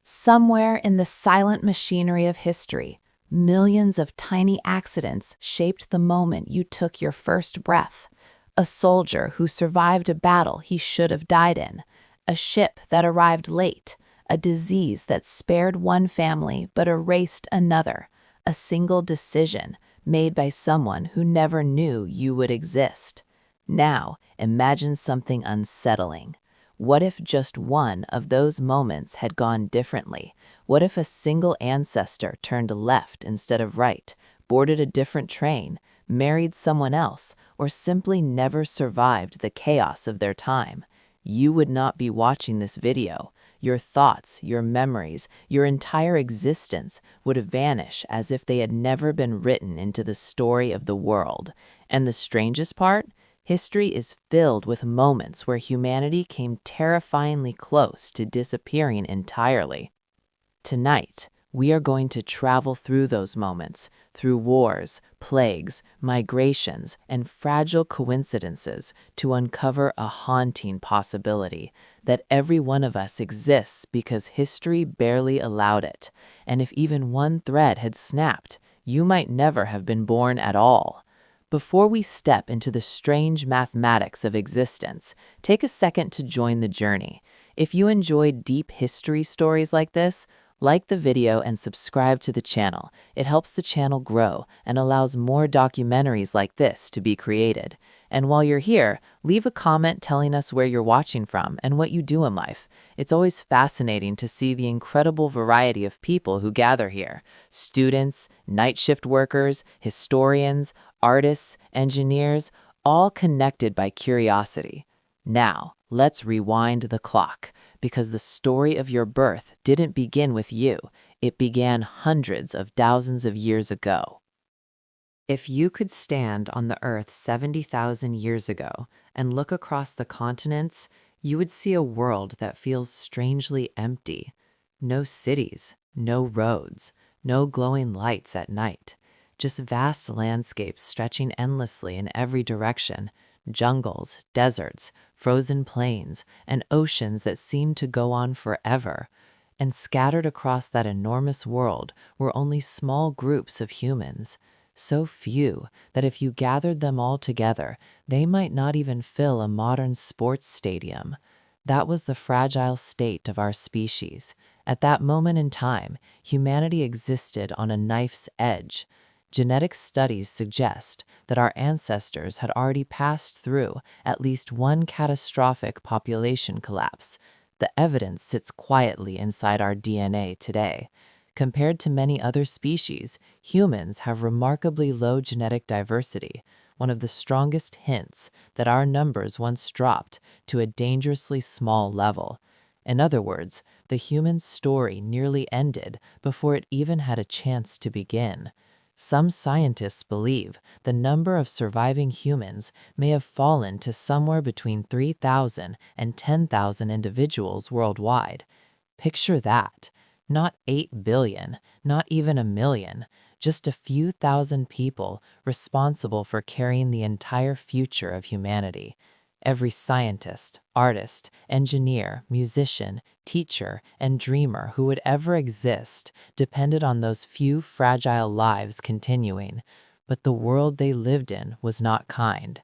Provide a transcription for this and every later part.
Somewhere in the silent machinery of history, millions of tiny accidents shaped the moment you took your first breath. A soldier who survived a battle he should have died in, a ship that arrived late, a disease that spared one family but erased another, a single decision made by someone who never knew you would exist. Now, imagine something unsettling. What if just one of those moments had gone differently? What if a single ancestor turned left instead of right, boarded a different train, married someone else, or simply never survived the chaos of their time? You would not be watching this video. Your thoughts, your memories, your entire existence would vanish as if they had never been written into the story of the world. And the strangest part? History is filled with moments where humanity came terrifyingly close to disappearing entirely. Tonight, we are going to travel through those moments, through wars, plagues, migrations, and fragile coincidences to uncover a haunting possibility that every one of us exists because history barely allowed it. And if even one thread had snapped, you might never have been born at all. Before we step into the strange mathematics of existence, take a second to join the journey. If you enjoy deep history stories like this, like the video and subscribe to the channel. It helps the channel grow and allows more documentaries like this to be created. And while you're here, leave a comment telling us where you're watching from and what you do in life. It's always fascinating to see the incredible variety of people who gather here. Students, night shift workers, historians, artists, engineers, all connected by curiosity. Now, let's rewind the clock, because the story of your birth didn't begin with you. It began hundreds of thousands of years ago. If you could stand on the Earth 70,000 years ago and look across the continents, you would see a world that feels strangely empty. No cities, no roads, no glowing lights at night. Just vast landscapes stretching endlessly in every direction. Jungles, deserts, frozen plains, and oceans that seemed to go on forever. And scattered across that enormous world were only small groups of humans, so few that if you gathered them all together, they might not even fill a modern sports stadium. That was the fragile state of our species. At that moment in time, humanity existed on a knife's edge. Genetic studies suggest that our ancestors had already passed through at least one catastrophic population collapse. The evidence sits quietly inside our DNA today. Compared to many other species, humans have remarkably low genetic diversity, one of the strongest hints that our numbers once dropped to a dangerously small level. In other words, the human story nearly ended before it even had a chance to begin. Some scientists believe the number of surviving humans may have fallen to somewhere between 3,000 and 10,000 individuals worldwide. Picture that. Not 8 billion, not even a million, just a few thousand people responsible for carrying the entire future of humanity. Every scientist, artist, engineer, musician, teacher, and dreamer who would ever exist depended on those few fragile lives continuing. But the world they lived in was not kind.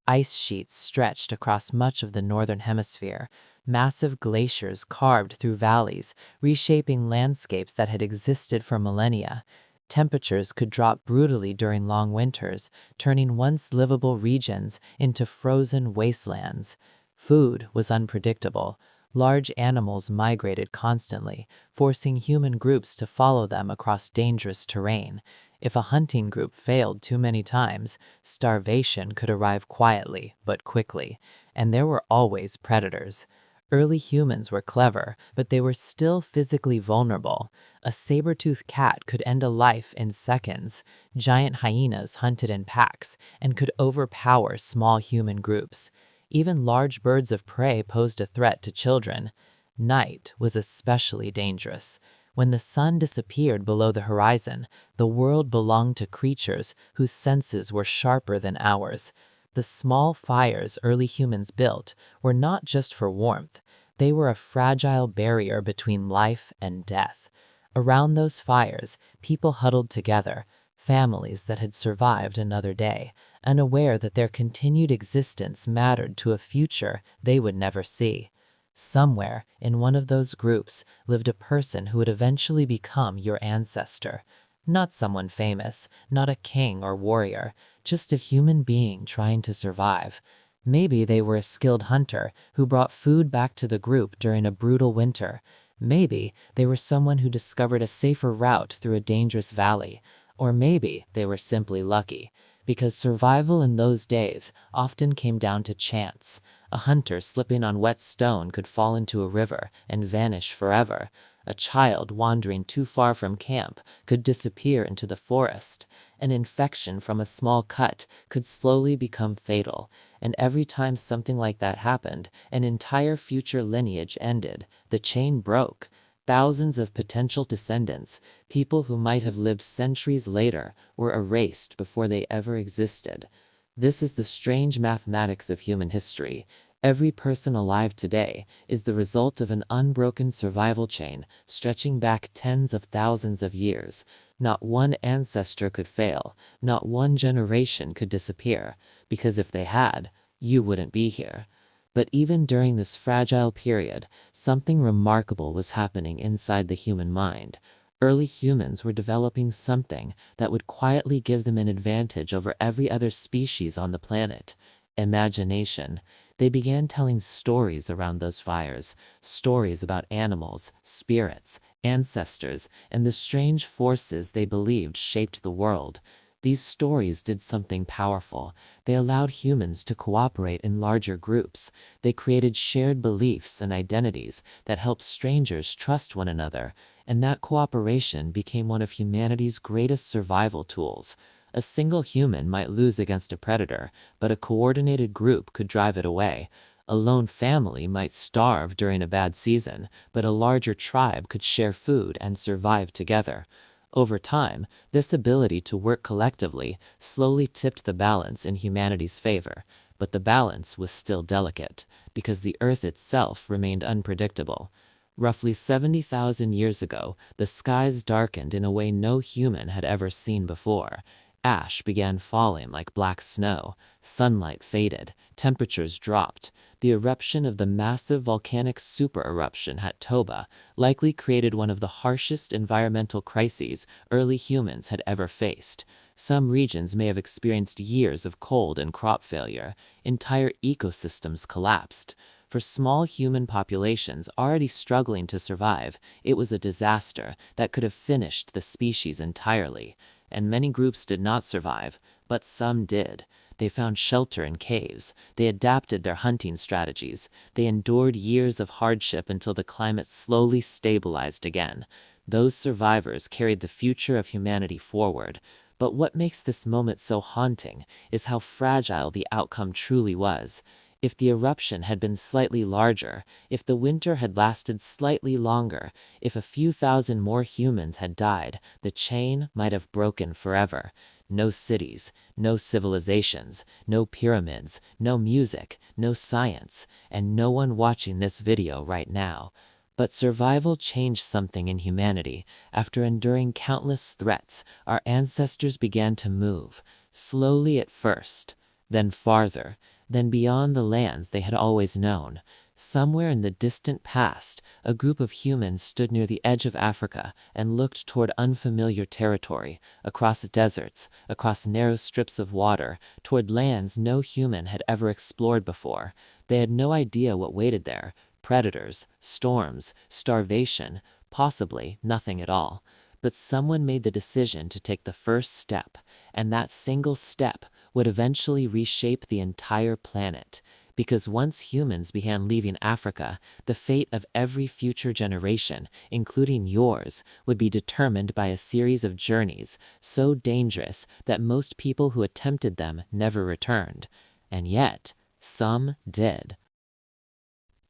Ice sheets stretched across much of the northern hemisphere. Massive glaciers carved through valleys, reshaping landscapes that had existed for millennia. Temperatures could drop brutally during long winters, turning once livable regions into frozen wastelands. Food was unpredictable. Large animals migrated constantly, forcing human groups to follow them across dangerous terrain. If a hunting group failed too many times, starvation could arrive quietly but quickly, and there were always predators. Early humans were clever, but they were still physically vulnerable. A saber-toothed cat could end a life in seconds. Giant hyenas hunted in packs and could overpower small human groups. Even large birds of prey posed a threat to children. Night was especially dangerous. When the sun disappeared below the horizon, the world belonged to creatures whose senses were sharper than ours. The small fires early humans built were not just for warmth. They were a fragile barrier between life and death. Around those fires, people huddled together, families that had survived another day, unaware that their continued existence mattered to a future they would never see. Somewhere in one of those groups lived a person who would eventually become your ancestor. Not someone famous, not a king or warrior, just a human being trying to survive. Maybe they were a skilled hunter who brought food back to the group during a brutal winter. Maybe they were someone who discovered a safer route through a dangerous valley. Or maybe they were simply lucky, because survival in those days often came down to chance. A hunter slipping on wet stone could fall into a river and vanish forever. A child wandering too far from camp could disappear into the forest. An infection from a small cut could slowly become fatal. And every time something like that happened, an entire future lineage ended. The chain broke. Thousands of potential descendants, people who might have lived centuries later, were erased before they ever existed. This is the strange mathematics of human history. Every person alive today is the result of an unbroken survival chain stretching back tens of thousands of years. Not one ancestor could fail, not one generation could disappear, because if they had, you wouldn't be here. But even during this fragile period, something remarkable was happening inside the human mind. Early humans were developing something that would quietly give them an advantage over every other species on the planet: imagination. They began telling stories around those fires, stories about animals, spirits, ancestors, and the strange forces they believed shaped the world. These stories did something powerful. They allowed humans to cooperate in larger groups. They created shared beliefs and identities that helped strangers trust one another, and that cooperation became one of humanity's greatest survival tools. A single human might lose against a predator, but a coordinated group could drive it away. A lone family might starve during a bad season, but a larger tribe could share food and survive together. Over time, this ability to work collectively slowly tipped the balance in humanity's favor, but the balance was still delicate, because the Earth itself remained unpredictable. Roughly 70,000 years ago, the skies darkened in a way no human had ever seen before. Ash began falling like black snow, sunlight faded, temperatures dropped. The eruption of the massive volcanic super-eruption at Toba likely created one of the harshest environmental crises early humans had ever faced. Some regions may have experienced years of cold and crop failure. Entire ecosystems collapsed. For small human populations already struggling to survive, it was a disaster that could have finished the species entirely. And many groups did not survive, but some did. They found shelter in caves. They adapted their hunting strategies. They endured years of hardship until the climate slowly stabilized again. Those survivors carried the future of humanity forward. But what makes this moment so haunting is how fragile the outcome truly was. If the eruption had been slightly larger, if the winter had lasted slightly longer, if a few thousand more humans had died, the chain might have broken forever. No cities, no civilizations, no pyramids, no music, no science, and no one watching this video right now. But survival changed something in humanity. After enduring countless threats, our ancestors began to move, slowly at first, then farther, then beyond the lands they had always known. Somewhere in the distant past, a group of humans stood near the edge of Africa and looked toward unfamiliar territory, across deserts, across narrow strips of water, toward lands no human had ever explored before. They had no idea what waited there: predators, storms, starvation, possibly nothing at all. But someone made the decision to take the first step, and that single step would eventually reshape the entire planet. Because once humans began leaving Africa, the fate of every future generation, including yours, would be determined by a series of journeys so dangerous that most people who attempted them never returned. And yet, some did.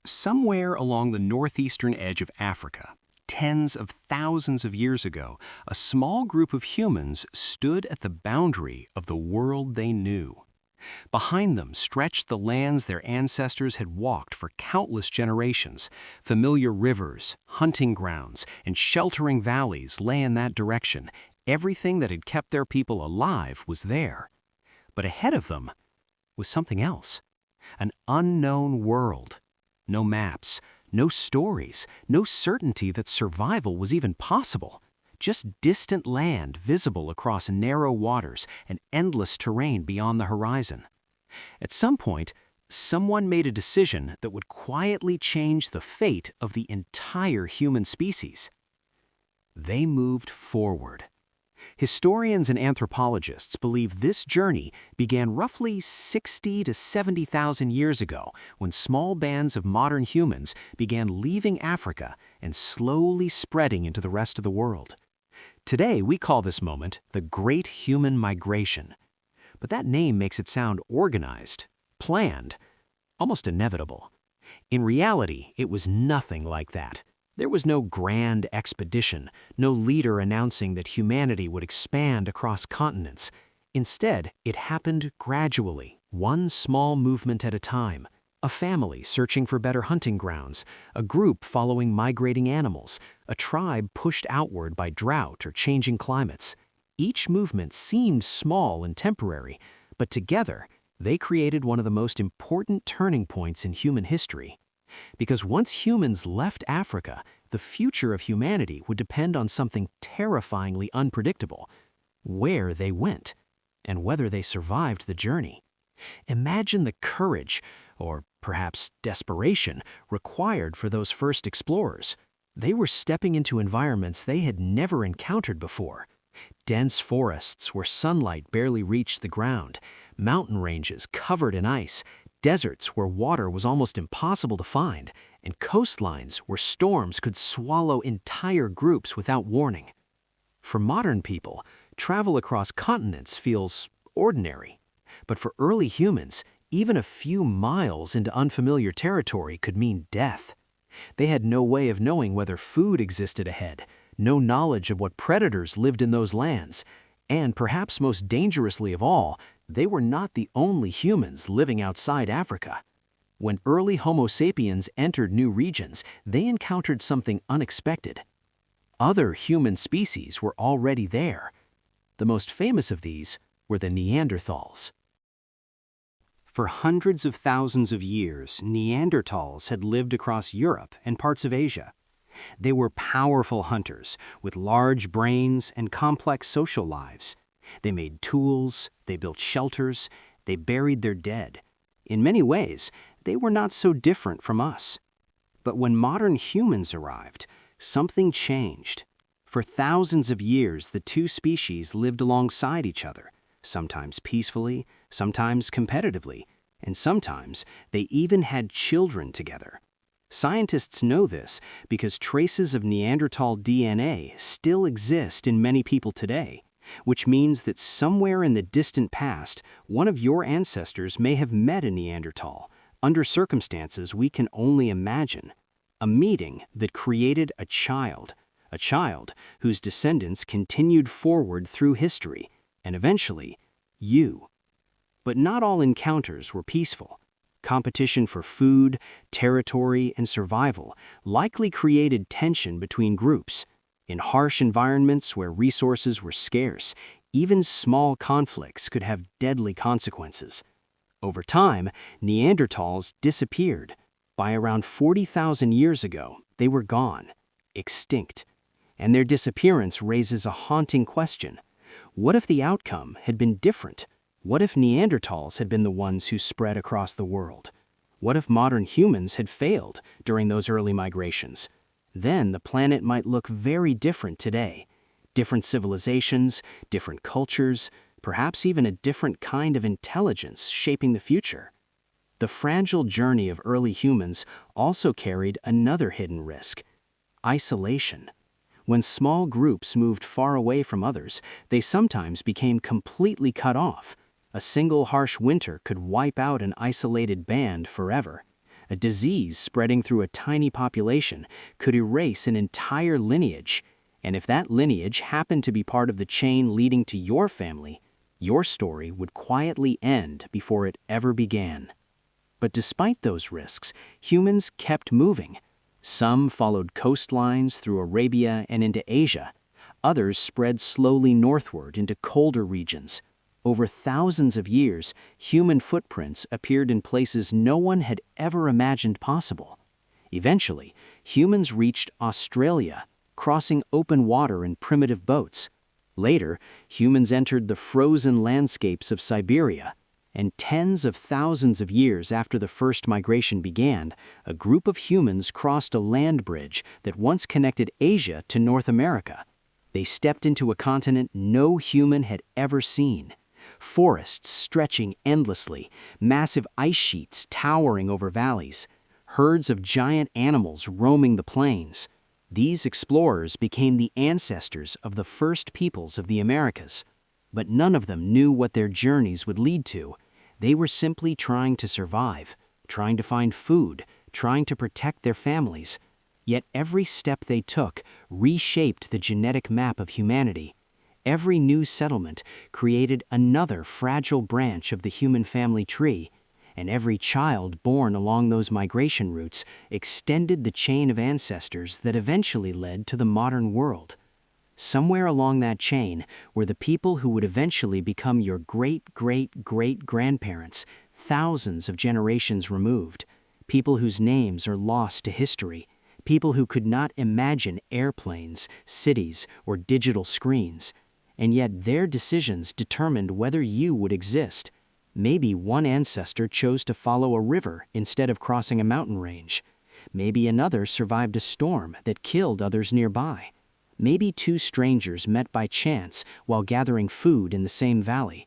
Somewhere along the northeastern edge of Africa, tens of thousands of years ago, a small group of humans stood at the boundary of the world they knew. Behind them stretched the lands their ancestors had walked for countless generations. Familiar rivers, hunting grounds, and sheltering valleys lay in that direction. Everything that had kept their people alive was there. But ahead of them was something else. An unknown world. No maps, no stories, no certainty that survival was even possible. Just distant land visible across narrow waters and endless terrain beyond the horizon. At some point, someone made a decision that would quietly change the fate of the entire human species. They moved forward. Historians and anthropologists believe this journey began roughly 60 to 70,000 years ago, when small bands of modern humans began leaving Africa and slowly spreading into the rest of the world. Today, we call this moment the Great Human Migration. But that name makes it sound organized, planned, almost inevitable. In reality, it was nothing like that. There was no grand expedition, no leader announcing that humanity would expand across continents. Instead, it happened gradually, one small movement at a time. A family searching for better hunting grounds, a group following migrating animals, a tribe pushed outward by drought or changing climates. Each movement seemed small and temporary, but together, they created one of the most important turning points in human history. Because once humans left Africa, the future of humanity would depend on something terrifyingly unpredictable: where they went, and whether they survived the journey. Imagine the courage, or perhaps desperation, required for those first explorers. They were stepping into environments they had never encountered before. Dense forests where sunlight barely reached the ground, mountain ranges covered in ice, deserts where water was almost impossible to find, and coastlines where storms could swallow entire groups without warning. For modern people, travel across continents feels ordinary. But for early humans, even a few miles into unfamiliar territory could mean death. They had no way of knowing whether food existed ahead, no knowledge of what predators lived in those lands, and perhaps most dangerously of all, they were not the only humans living outside Africa. When early Homo sapiens entered new regions, they encountered something unexpected. Other human species were already there. The most famous of these were the Neanderthals. For hundreds of thousands of years, Neanderthals had lived across Europe and parts of Asia. They were powerful hunters with large brains and complex social lives. They made tools, they built shelters, they buried their dead. In many ways, they were not so different from us. But when modern humans arrived, something changed. For thousands of years, the two species lived alongside each other, sometimes peacefully, sometimes competitively, and sometimes they even had children together. Scientists know this because traces of Neanderthal DNA still exist in many people today, which means that somewhere in the distant past, one of your ancestors may have met a Neanderthal, under circumstances we can only imagine. A meeting that created a child whose descendants continued forward through history, and eventually, you. But not all encounters were peaceful. Competition for food, territory, and survival likely created tension between groups. In harsh environments where resources were scarce, even small conflicts could have deadly consequences. Over time, Neanderthals disappeared. By around 40,000 years ago, they were gone, extinct. And their disappearance raises a haunting question. What if the outcome had been different? What if Neanderthals had been the ones who spread across the world? What if modern humans had failed during those early migrations? Then the planet might look very different today. Different civilizations, different cultures, perhaps even a different kind of intelligence shaping the future. The fragile journey of early humans also carried another hidden risk: isolation. When small groups moved far away from others, they sometimes became completely cut off. A single harsh winter could wipe out an isolated band forever. A disease spreading through a tiny population could erase an entire lineage. And if that lineage happened to be part of the chain leading to your family, Your story would quietly end before it ever began. But despite those risks, humans kept moving. Some followed coastlines through Arabia and into Asia. Others spread slowly northward into colder regions. Over thousands of years, human footprints appeared in places no one had ever imagined possible. Eventually, humans reached Australia, crossing open water in primitive boats. Later, humans entered the frozen landscapes of Siberia. And tens of thousands of years after the first migration began, a group of humans crossed a land bridge that once connected Asia to North America. They stepped into a continent no human had ever seen. Forests stretching endlessly, massive ice sheets towering over valleys, herds of giant animals roaming the plains. These explorers became the ancestors of the first peoples of the Americas. But none of them knew what their journeys would lead to. They were simply trying to survive, trying to find food, trying to protect their families. Yet every step they took reshaped the genetic map of humanity. Every new settlement created another fragile branch of the human family tree, and every child born along those migration routes extended the chain of ancestors that eventually led to the modern world. Somewhere along that chain were the people who would eventually become your great-great-great-grandparents, thousands of generations removed, people whose names are lost to history, people who could not imagine airplanes, cities, or digital screens. And yet their decisions determined whether you would exist. Maybe one ancestor chose to follow a river instead of crossing a mountain range. Maybe another survived a storm that killed others nearby. Maybe two strangers met by chance while gathering food in the same valley.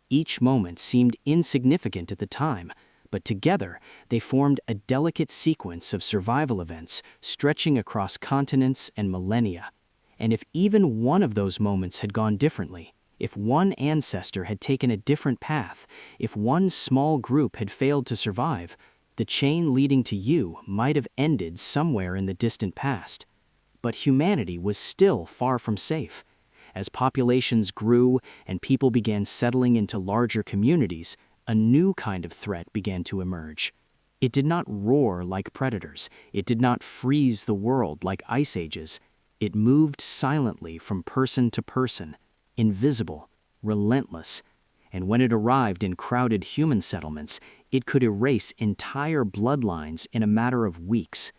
Each moment seemed insignificant at the time, but together they formed a delicate sequence of survival events stretching across continents and millennia. And if even one of those moments had gone differently, if one ancestor had taken a different path, if one small group had failed to survive, the chain leading to you might have ended somewhere in the distant past. But humanity was still far from safe. As populations grew and people began settling into larger communities, a new kind of threat began to emerge. It did not roar like predators. It did not freeze the world like ice ages. It moved silently from person to person, invisible, relentless. And when it arrived in crowded human settlements, it could erase entire bloodlines in a matter of weeks.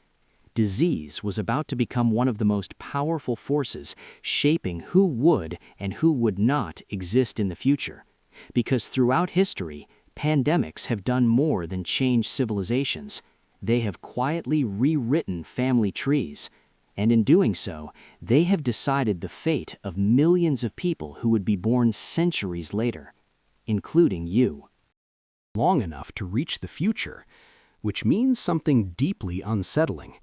Disease was about to become one of the most powerful forces shaping who would and who would not exist in the future. Because throughout history, pandemics have done more than change civilizations. They have quietly rewritten family trees. And in doing so, they have decided the fate of millions of people who would be born centuries later, including you. Long enough to reach the future, which means something deeply unsettling.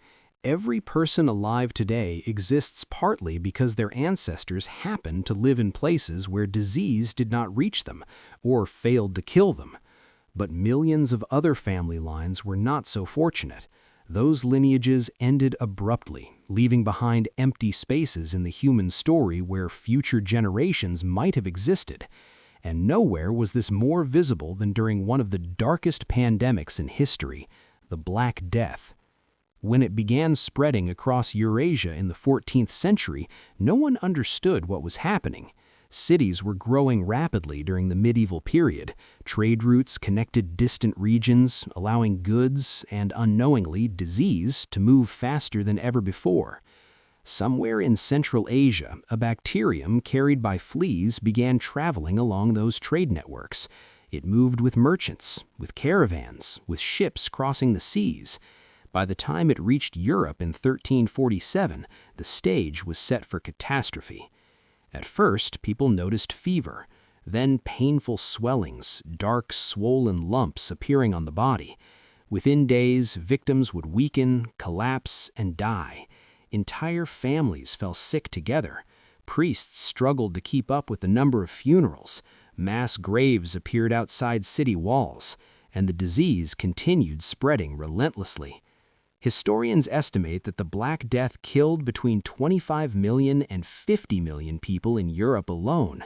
Every person alive today exists partly because their ancestors happened to live in places where disease did not reach them or failed to kill them. But millions of other family lines were not so fortunate. Those lineages ended abruptly, leaving behind empty spaces in the human story where future generations might have existed. And nowhere was this more visible than during one of the darkest pandemics in history, the Black Death. When it began spreading across Eurasia in the 14th century, no one understood what was happening. Cities were growing rapidly during the medieval period. Trade routes connected distant regions, allowing goods and, unknowingly, disease to move faster than ever before. Somewhere in Central Asia, a bacterium carried by fleas began traveling along those trade networks. It moved with merchants, with caravans, with ships crossing the seas. By the time it reached Europe in 1347, the stage was set for catastrophe. At first, people noticed fever, then painful swellings, dark, swollen lumps appearing on the body. Within days, victims would weaken, collapse, and die. Entire families fell sick together. Priests struggled to keep up with the number of funerals. Mass graves appeared outside city walls, and the disease continued spreading relentlessly. Historians estimate that the Black Death killed between 25 million and 50 million people in Europe alone.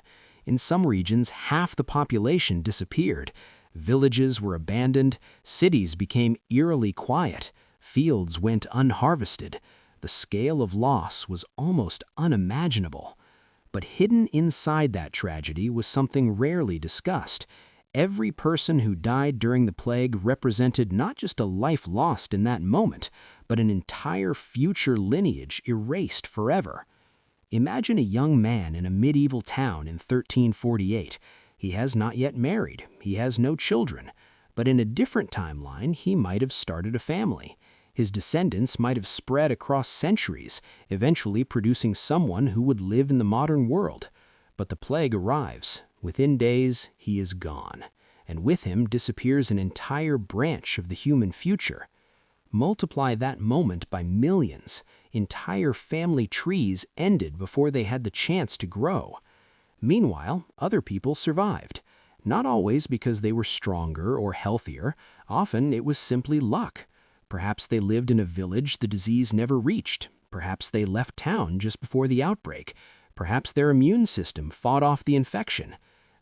In some regions, half the population disappeared. Villages were abandoned, cities became eerily quiet, fields went unharvested. The scale of loss was almost unimaginable. But hidden inside that tragedy was something rarely discussed. Every person who died during the plague represented not just a life lost in that moment, but an entire future lineage erased forever. Imagine a young man in a medieval town in 1348. He has not yet married, he has no children, but in a different timeline, he might have started a family. His descendants might have spread across centuries, eventually producing someone who would live in the modern world. But the plague arrives. Within days, he is gone, and with him disappears an entire branch of the human future. Multiply that moment by millions. Entire family trees ended before they had the chance to grow. Meanwhile, other people survived. Not always because they were stronger or healthier. Often it was simply luck. Perhaps they lived in a village the disease never reached. Perhaps they left town just before the outbreak. Perhaps their immune system fought off the infection.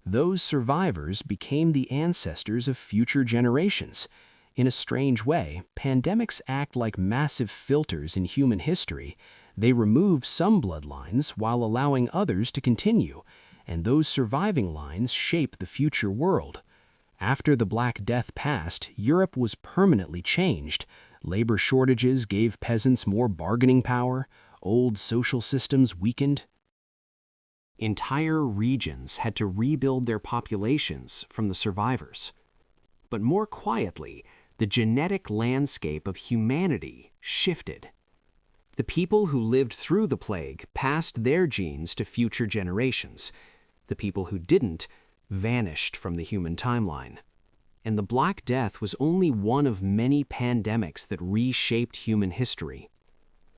Those survivors became the ancestors of future generations. In a strange way, pandemics act like massive filters in human history. They remove some bloodlines while allowing others to continue, and those surviving lines shape the future world. After the Black Death passed, Europe was permanently changed. Labor shortages gave peasants more bargaining power. Old social systems weakened. Entire regions had to rebuild their populations from the survivors. But more quietly, the genetic landscape of humanity shifted. The people who lived through the plague passed their genes to future generations. The people who didn't vanished from the human timeline. And the Black Death was only one of many pandemics that reshaped human history.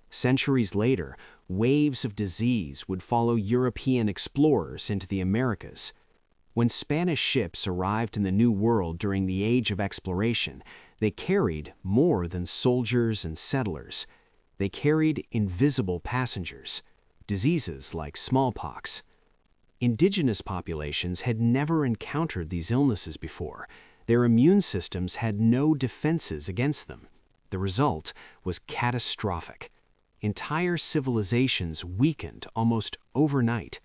Centuries later, waves of disease would follow European explorers into the Americas. When Spanish ships arrived in the New World during the Age of Exploration, they carried more than soldiers and settlers. They carried invisible passengers, diseases like smallpox. Indigenous populations had never encountered these illnesses before. Their immune systems had no defenses against them. The result was catastrophic. Entire civilizations weakened almost overnight.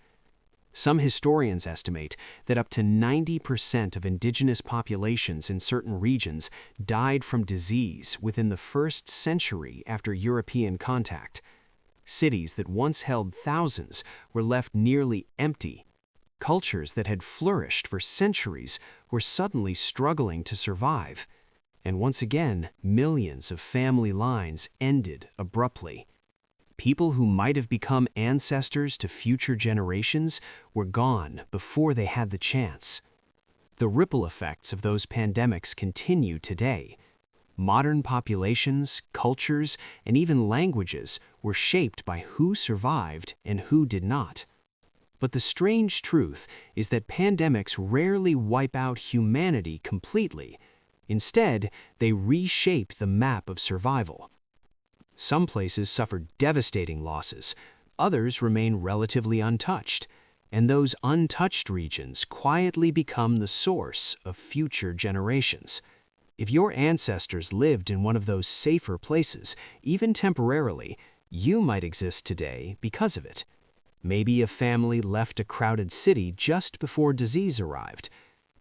Some historians estimate that up to 90% of indigenous populations in certain regions died from disease within the first century after European contact. Cities that once held thousands were left nearly empty. Cultures that had flourished for centuries were suddenly struggling to survive. And once again, millions of family lines ended abruptly. People who might have become ancestors to future generations were gone before they had the chance. The ripple effects of those pandemics continue today. Modern populations, cultures, and even languages were shaped by who survived and who did not. But the strange truth is that pandemics rarely wipe out humanity completely. Instead, they reshape the map of survival. Some places suffered devastating losses, others remain relatively untouched, and those untouched regions quietly become the source of future generations. If your ancestors lived in one of those safer places, even temporarily, you might exist today because of it. Maybe a family left a crowded city just before disease arrived.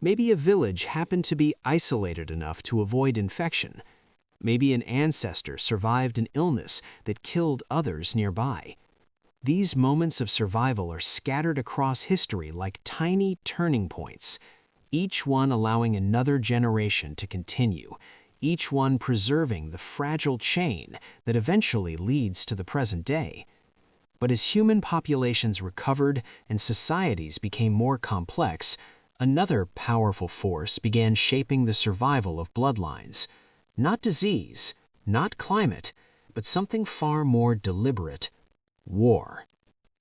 Maybe a village happened to be isolated enough to avoid infection. Maybe an ancestor survived an illness that killed others nearby. These moments of survival are scattered across history like tiny turning points, each one allowing another generation to continue, each one preserving the fragile chain that eventually leads to the present day. But as human populations recovered and societies became more complex, another powerful force began shaping the survival of bloodlines. Not disease, not climate, but something far more deliberate: war.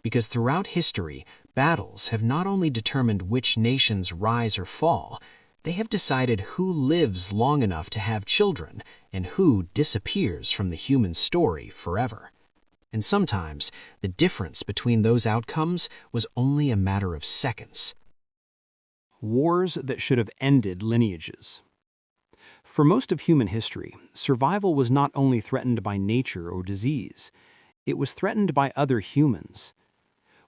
Because throughout history, battles have not only determined which nations rise or fall, they have decided who lives long enough to have children and who disappears from the human story forever. And sometimes, the difference between those outcomes was only a matter of seconds. Wars that should have ended lineages. For most of human history, survival was not only threatened by nature or disease, it was threatened by other humans.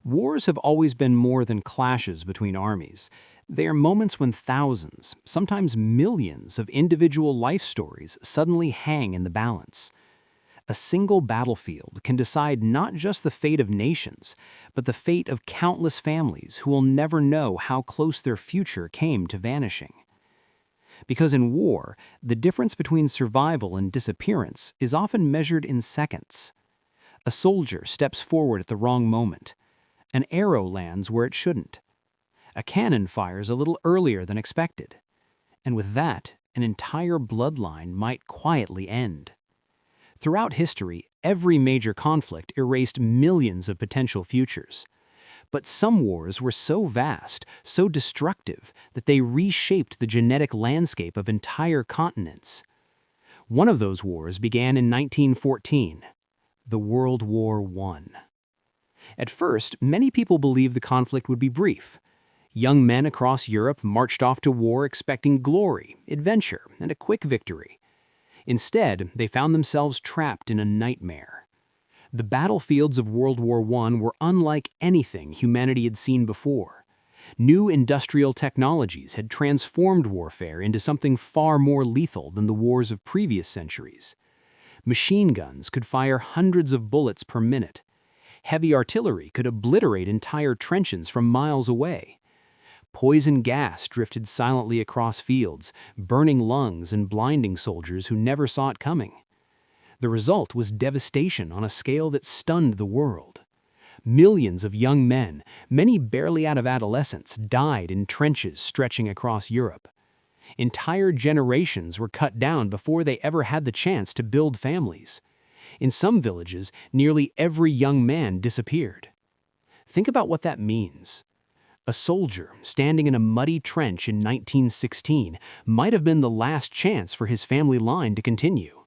Wars have always been more than clashes between armies. They are moments when thousands, sometimes millions, of individual life stories suddenly hang in the balance. A single battlefield can decide not just the fate of nations, but the fate of countless families who will never know how close their future came to vanishing. Because in war, the difference between survival and disappearance is often measured in seconds. A soldier steps forward at the wrong moment. An arrow lands where it shouldn't. A cannon fires a little earlier than expected. And with that, an entire bloodline might quietly end. Throughout history, every major conflict erased millions of potential futures. But some wars were so vast, so destructive, that they reshaped the genetic landscape of entire continents. One of those wars began in 1914, the World War I. At first, many people believed the conflict would be brief. Young men across Europe marched off to war expecting glory, adventure, and a quick victory. Instead, they found themselves trapped in a nightmare. The battlefields of World War I were unlike anything humanity had seen before. New industrial technologies had transformed warfare into something far more lethal than the wars of previous centuries. Machine guns could fire hundreds of bullets per minute. Heavy artillery could obliterate entire trenches from miles away. Poison gas drifted silently across fields, burning lungs and blinding soldiers who never saw it coming. The result was devastation on a scale that stunned the world. Millions of young men, many barely out of adolescence, died in trenches stretching across Europe. Entire generations were cut down before they ever had the chance to build families. In some villages, nearly every young man disappeared. Think about what that means. A soldier standing in a muddy trench in 1916 might have been the last chance for his family line to continue.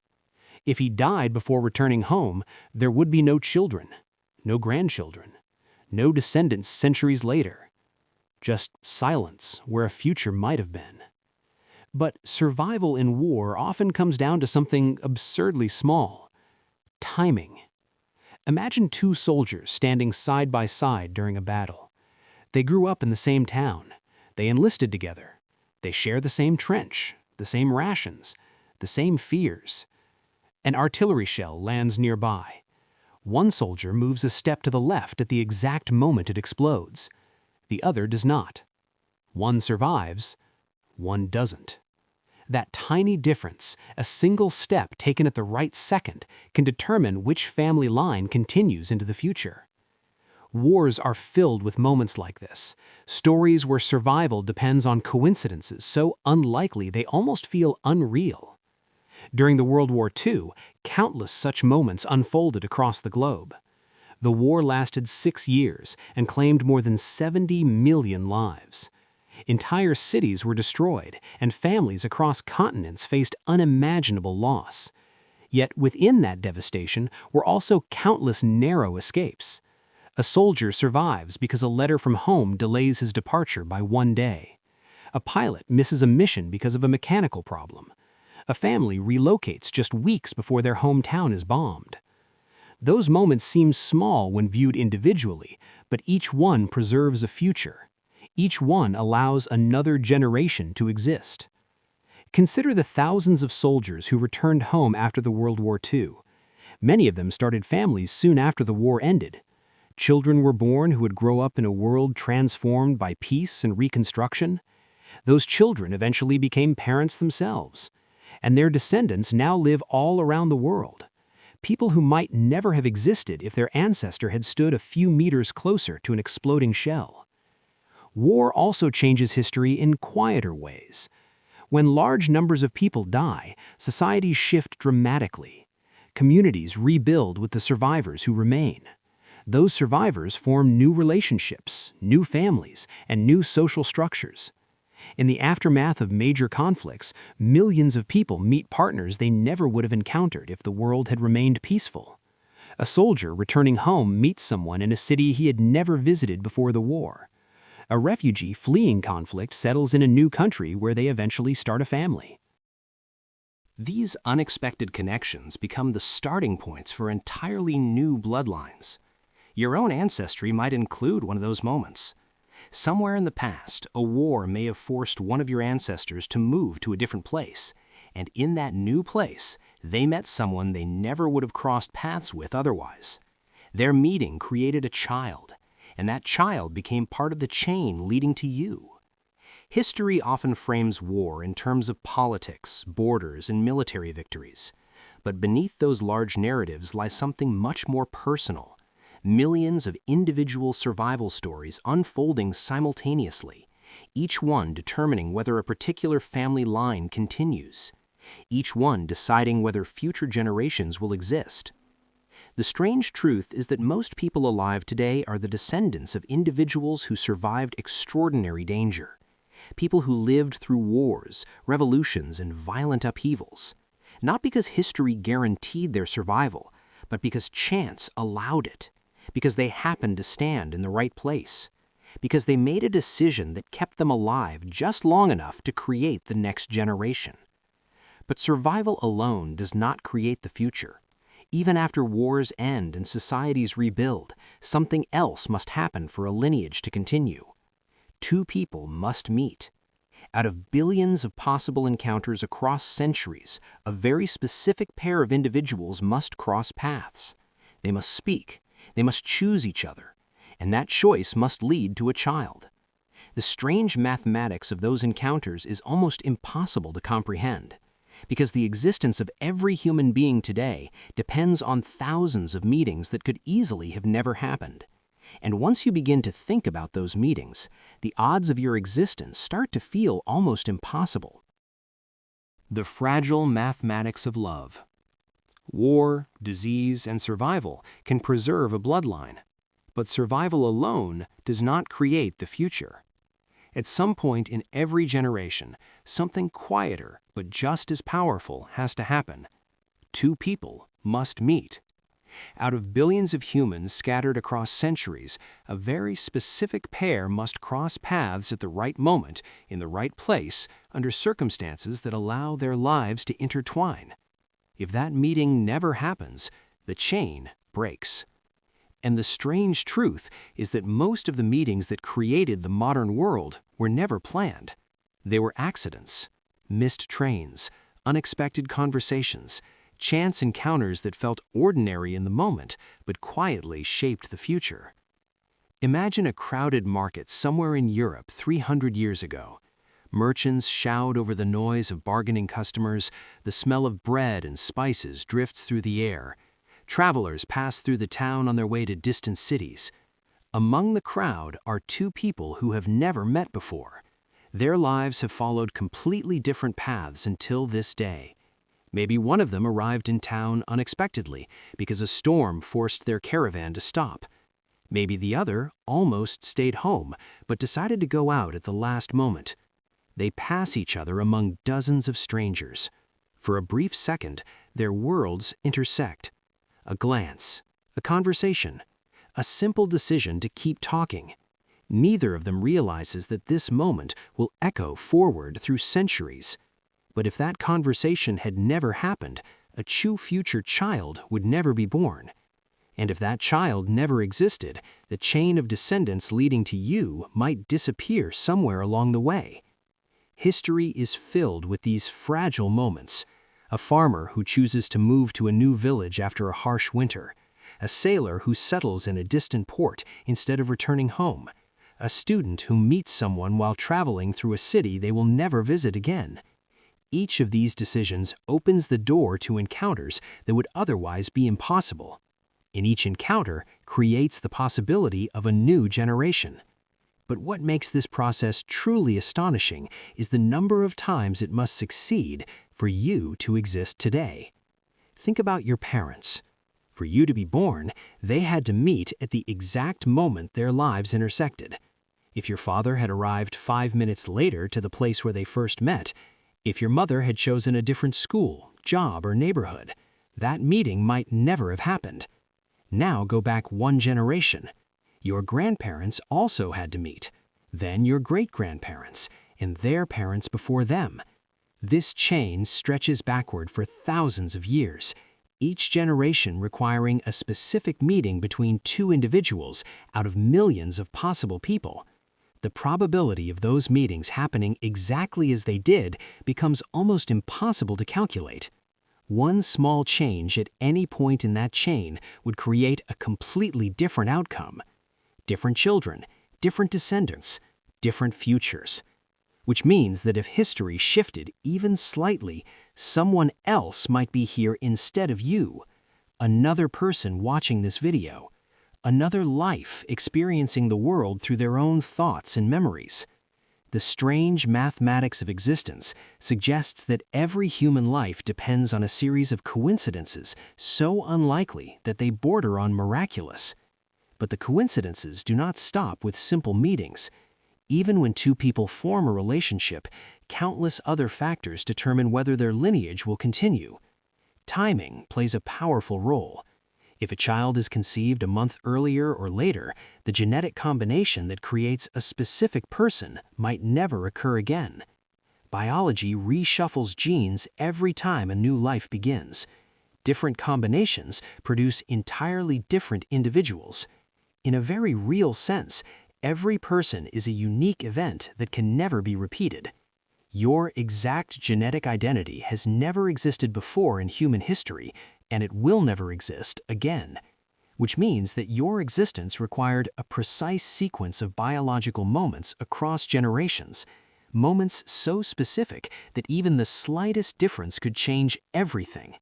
If he died before returning home, there would be no children, no grandchildren, no descendants centuries later. Just silence where a future might have been. But survival in war often comes down to something absurdly small: timing. Imagine two soldiers standing side by side during a battle. They grew up in the same town. They enlisted together. They share the same trench, the same rations, the same fears. An artillery shell lands nearby. One soldier moves a step to the left at the exact moment it explodes. The other does not. One survives, one doesn't. That tiny difference, a single step taken at the right second, can determine which family line continues into the future. Wars are filled with moments like this, stories where survival depends on coincidences so unlikely they almost feel unreal. During the World War II, countless such moments unfolded across the globe. The war lasted 6 years and claimed more than 70 million lives. Entire cities were destroyed, and families across continents faced unimaginable loss. Yet within that devastation were also countless narrow escapes. A soldier survives because a letter from home delays his departure by 1 day. A pilot misses a mission because of a mechanical problem. A family relocates just weeks before their hometown is bombed. Those moments seem small when viewed individually, but each one preserves a future. Each one allows another generation to exist. Consider the thousands of soldiers who returned home after the World War II. Many of them started families soon after the war ended. Children were born who would grow up in a world transformed by peace and reconstruction. Those children eventually became parents themselves, and their descendants now live all around the world. People who might never have existed if their ancestor had stood a few meters closer to an exploding shell. War also changes history in quieter ways. When large numbers of people die, societies shift dramatically. Communities rebuild with the survivors who remain. Those survivors form new relationships, new families, and new social structures. In the aftermath of major conflicts, millions of people meet partners they never would have encountered if the world had remained peaceful. A soldier returning home meets someone in a city he had never visited before the war. A refugee fleeing conflict settles in a new country where they eventually start a family. These unexpected connections become the starting points for entirely new bloodlines. Your own ancestry might include one of those moments. Somewhere in the past, a war may have forced one of your ancestors to move to a different place, and in that new place, they met someone they never would have crossed paths with otherwise. Their meeting created a child, and that child became part of the chain leading to you. History often frames war in terms of politics, borders, and military victories. But beneath those large narratives lies something much more personal. Millions of individual survival stories unfolding simultaneously, each one determining whether a particular family line continues, each one deciding whether future generations will exist. The strange truth is that most people alive today are the descendants of individuals who survived extraordinary danger, people who lived through wars, revolutions, and violent upheavals, not because history guaranteed their survival, but because chance allowed it, because they happened to stand in the right place, because they made a decision that kept them alive just long enough to create the next generation. But survival alone does not create the future. Even after wars end and societies rebuild, something else must happen for a lineage to continue. Two people must meet. Out of billions of possible encounters across centuries, a very specific pair of individuals must cross paths. They must speak. They must choose each other, and that choice must lead to a child. The strange mathematics of those encounters is almost impossible to comprehend, because the existence of every human being today depends on thousands of meetings that could easily have never happened. And once you begin to think about those meetings, the odds of your existence start to feel almost impossible. The fragile mathematics of love. War, disease, and survival can preserve a bloodline, but survival alone does not create the future. At some point in every generation, something quieter but just as powerful has to happen. Two people must meet. Out of billions of humans scattered across centuries, a very specific pair must cross paths at the right moment, in the right place, under circumstances that allow their lives to intertwine. If that meeting never happens, the chain breaks. And the strange truth is that most of the meetings that created the modern world were never planned. They were accidents, missed trains, unexpected conversations, chance encounters that felt ordinary in the moment but quietly shaped the future. Imagine a crowded market somewhere in Europe 300 years ago. Merchants shout over the noise of bargaining customers, the smell of bread and spices drifts through the air. Travelers pass through the town on their way to distant cities. Among the crowd are two people who have never met before. Their lives have followed completely different paths until this day. Maybe one of them arrived in town unexpectedly because a storm forced their caravan to stop. Maybe the other almost stayed home but decided to go out at the last moment. They pass each other among dozens of strangers. For a brief second, their worlds intersect. A glance, a conversation, a simple decision to keep talking. Neither of them realizes that this moment will echo forward through centuries. But if that conversation had never happened, a true future child would never be born. And if that child never existed, the chain of descendants leading to you might disappear somewhere along the way. History is filled with these fragile moments. A farmer who chooses to move to a new village after a harsh winter. A sailor who settles in a distant port instead of returning home. A student who meets someone while traveling through a city they will never visit again. Each of these decisions opens the door to encounters that would otherwise be impossible. And each encounter creates the possibility of a new generation. But what makes this process truly astonishing is the number of times it must succeed for you to exist today. Think about your parents. For you to be born, they had to meet at the exact moment their lives intersected. If your father had arrived 5 minutes later to the place where they first met, if your mother had chosen a different school, job, or neighborhood, that meeting might never have happened. Now go back one generation. Your grandparents also had to meet. then your great-grandparents, and their parents before them. This chain stretches backward for thousands of years, each generation requiring a specific meeting between two individuals out of millions of possible people. The probability of those meetings happening exactly as they did becomes almost impossible to calculate. One small change at any point in that chain would create a completely different outcome. Different children, different descendants, different futures. Which means that if history shifted even slightly, someone else might be here instead of you. Another person watching this video. Another life experiencing the world through their own thoughts and memories. The strange mathematics of existence suggests that every human life depends on a series of coincidences so unlikely that they border on miraculous. But the coincidences do not stop with simple meetings. Even when two people form a relationship, countless other factors determine whether their lineage will continue. Timing plays a powerful role. If a child is conceived a month earlier or later, the genetic combination that creates a specific person might never occur again. Biology reshuffles genes every time a new life begins. Different combinations produce entirely different individuals. In a very real sense, every person is a unique event that can never be repeated. Your exact genetic identity has never existed before in human history, and it will never exist again. Which means that your existence required a precise sequence of biological moments across generations, moments so specific that even the slightest difference could change everything.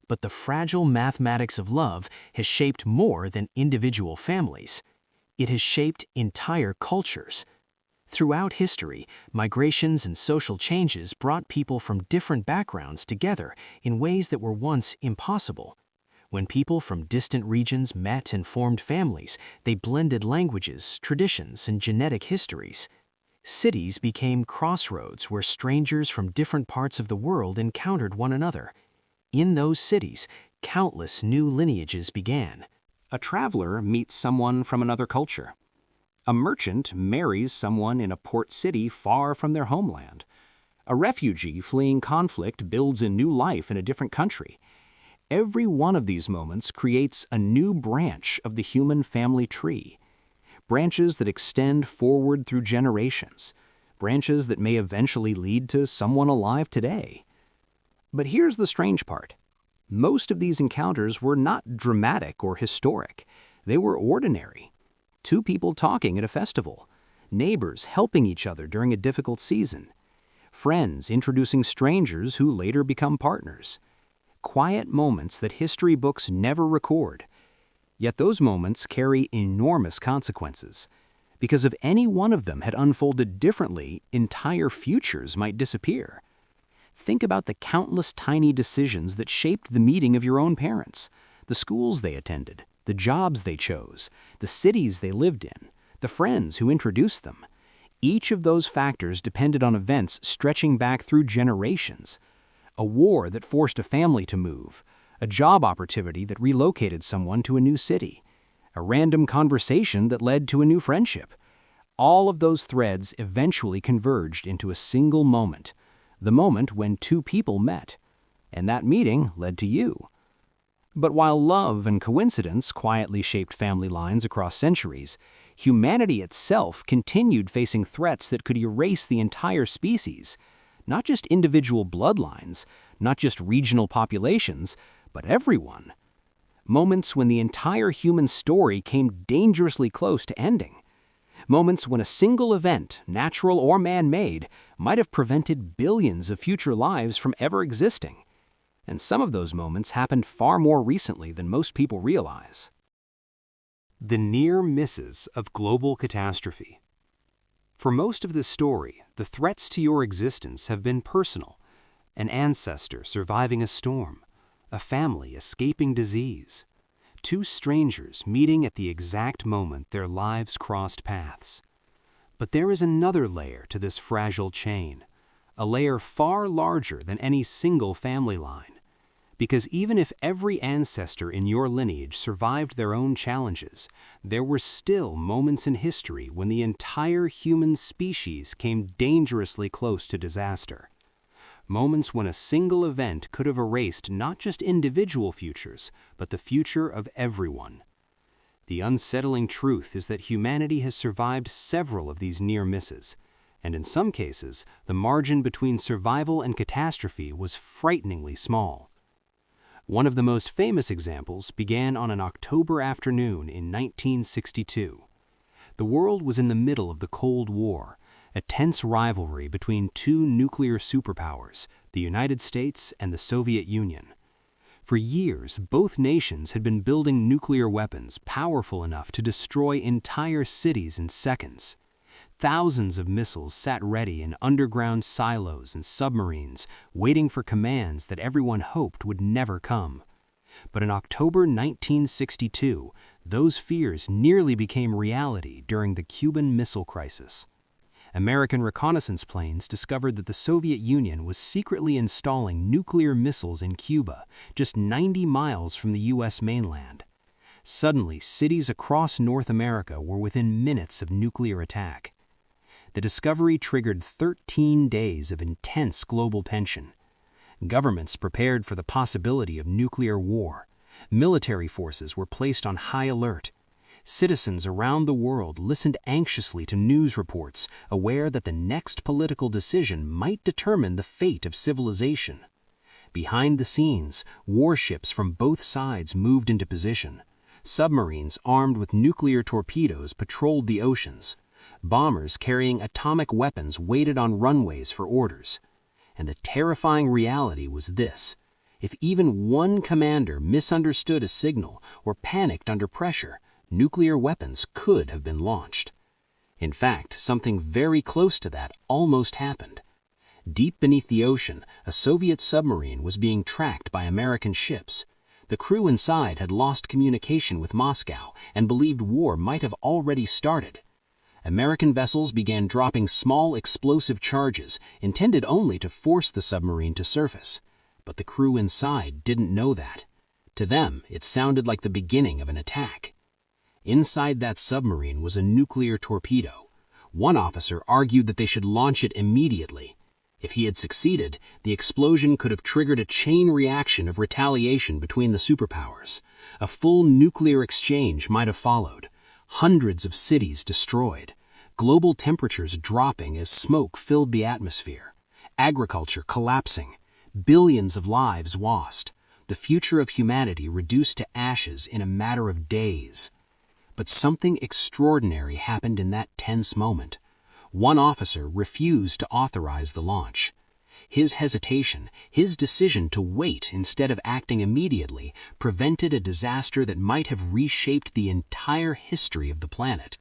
But the fragile mathematics of love has shaped more than individual families. It has shaped entire cultures. Throughout history, migrations and social changes brought people from different backgrounds together in ways that were once impossible. When people from distant regions met and formed families, they blended languages, traditions, and genetic histories. Cities became crossroads where strangers from different parts of the world encountered one another. In those cities, countless new lineages began. A traveler meets someone from another culture. A merchant marries someone in a port city far from their homeland. A refugee fleeing conflict builds a new life in a different country. Every one of these moments creates a new branch of the human family tree. Branches that extend forward through generations. Branches that may eventually lead to someone alive today. But here's the strange part. Most of these encounters were not dramatic or historic. They were ordinary. Two people talking at a festival. Neighbors helping each other during a difficult season. Friends introducing strangers who later become partners. Quiet moments that history books never record. Yet those moments carry enormous consequences. Because if any one of them had unfolded differently, entire futures might disappear. Think about the countless tiny decisions that shaped the meeting of your own parents, the schools they attended, the jobs they chose, the cities they lived in, the friends who introduced them. Each of those factors depended on events stretching back through generations. A war that forced a family to move, a job opportunity that relocated someone to a new city, a random conversation that led to a new friendship. All of those threads eventually converged into a single moment, the moment when two people met, and that meeting led to you. But while love and coincidence quietly shaped family lines across centuries, humanity itself continued facing threats that could erase the entire species, not just individual bloodlines, not just regional populations, but everyone. Moments when the entire human story came dangerously close to ending. Moments when a single event, natural or man-made, might have prevented billions of future lives from ever existing. And some of those moments happened far more recently than most people realize. The near misses of global catastrophe. For most of this story, the threats to your existence have been personal. An ancestor surviving a storm, a family escaping disease, two strangers meeting at the exact moment their lives crossed paths. But there is another layer to this fragile chain, a layer far larger than any single family line. Because even if every ancestor in your lineage survived their own challenges, there were still moments in history when the entire human species came dangerously close to disaster. Moments when a single event could have erased not just individual futures, but the future of everyone. The unsettling truth is that humanity has survived several of these near misses, and in some cases, the margin between survival and catastrophe was frighteningly small. One of the most famous examples began on an October afternoon in 1962. The world was in the middle of the Cold War, a tense rivalry between two nuclear superpowers, the United States and the Soviet Union. For years, both nations had been building nuclear weapons powerful enough to destroy entire cities in seconds. Thousands of missiles sat ready in underground silos and submarines, waiting for commands that everyone hoped would never come. But in October 1962, those fears nearly became reality during the Cuban Missile Crisis. American reconnaissance planes discovered that the Soviet Union was secretly installing nuclear missiles in Cuba, just 90 miles from the U.S. mainland. Suddenly, cities across North America were within minutes of nuclear attack. The discovery triggered 13 days of intense global tension. Governments prepared for the possibility of nuclear war. Military forces were placed on high alert. Citizens around the world listened anxiously to news reports, aware that the next political decision might determine the fate of civilization. Behind the scenes, warships from both sides moved into position. Submarines armed with nuclear torpedoes patrolled the oceans. Bombers carrying atomic weapons waited on runways for orders. And the terrifying reality was this: if even one commander misunderstood a signal or panicked under pressure, nuclear weapons could have been launched. In fact, something very close to that almost happened. Deep beneath the ocean, a Soviet submarine was being tracked by American ships. The crew inside had lost communication with Moscow and believed war might have already started. American vessels began dropping small explosive charges intended only to force the submarine to surface. But the crew inside didn't know that. To them, it sounded like the beginning of an attack. Inside that submarine was a nuclear torpedo. One officer argued that they should launch it immediately. If he had succeeded, the explosion could have triggered a chain reaction of retaliation between the superpowers. A full nuclear exchange might have followed. Hundreds of cities destroyed. Global temperatures dropping as smoke filled the atmosphere. Agriculture collapsing. Billions of lives lost. The future of humanity reduced to ashes in a matter of days. But something extraordinary happened in that tense moment. One officer refused to authorize the launch. His hesitation, his decision to wait instead of acting immediately, prevented a disaster that might have reshaped the entire history of the planet.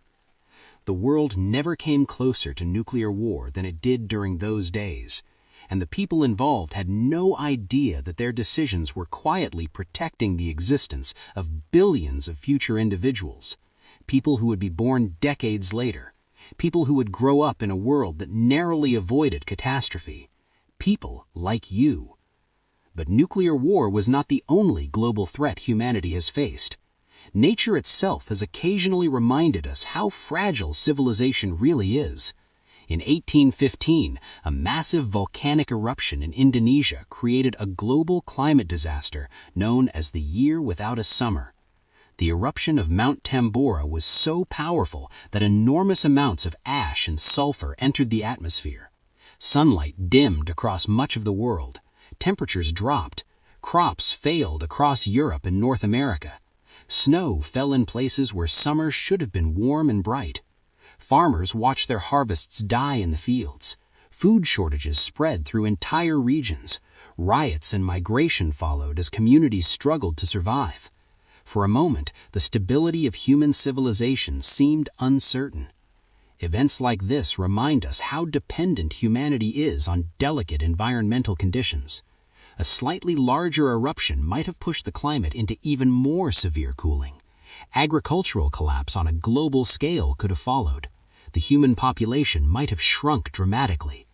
The world never came closer to nuclear war than it did during those days, and the people involved had no idea that their decisions were quietly protecting the existence of billions of future individuals, people who would be born decades later, people who would grow up in a world that narrowly avoided catastrophe, people like you. But nuclear war was not the only global threat humanity has faced. Nature itself has occasionally reminded us how fragile civilization really is. In 1815, a massive volcanic eruption in Indonesia created a global climate disaster known as the Year Without a Summer. The eruption of Mount Tambora was so powerful that enormous amounts of ash and sulfur entered the atmosphere. Sunlight dimmed across much of the world. Temperatures dropped. Crops failed across Europe and North America. Snow fell in places where summer should have been warm and bright. Farmers watched their harvests die in the fields. Food shortages spread through entire regions. Riots and migration followed as communities struggled to survive. For a moment, the stability of human civilization seemed uncertain. Events like this remind us how dependent humanity is on delicate environmental conditions. A slightly larger eruption might have pushed the climate into even more severe cooling. Agricultural collapse on a global scale could have followed. The human population might have shrunk dramatically.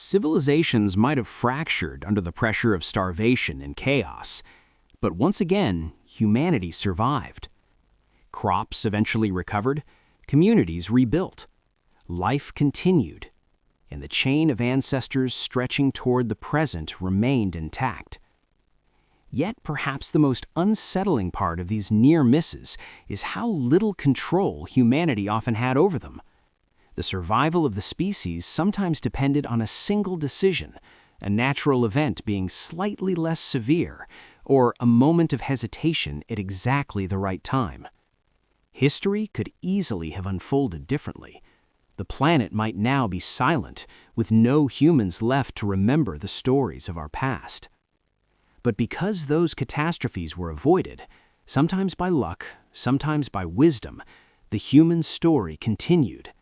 Civilizations might have fractured under the pressure of starvation and chaos, but once again, humanity survived. Crops eventually recovered, communities rebuilt, life continued, and the chain of ancestors stretching toward the present remained intact. Yet perhaps the most unsettling part of these near misses is how little control humanity often had over them. The survival of the species sometimes depended on a single decision, a natural event being slightly less severe, or a moment of hesitation at exactly the right time. History could easily have unfolded differently. The planet might now be silent, with no humans left to remember the stories of our past. But because those catastrophes were avoided, sometimes by luck, sometimes by wisdom, the human story continued.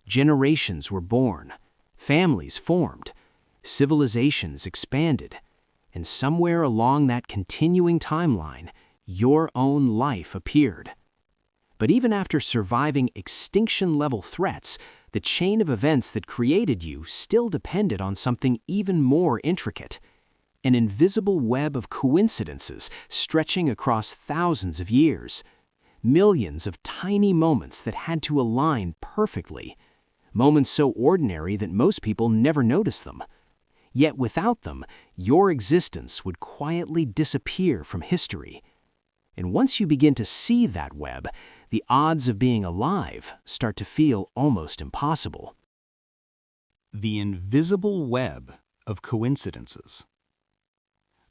Generations were born, families formed, civilizations expanded, and somewhere along that continuing timeline, your own life appeared. But even after surviving extinction-level threats, the chain of events that created you still depended on something even more intricate. An invisible web of coincidences stretching across thousands of years. Millions of tiny moments that had to align perfectly. Moments so ordinary that most people never notice them. Yet without them, your existence would quietly disappear from history. And once you begin to see that web, the odds of being alive start to feel almost impossible. The invisible web of coincidences.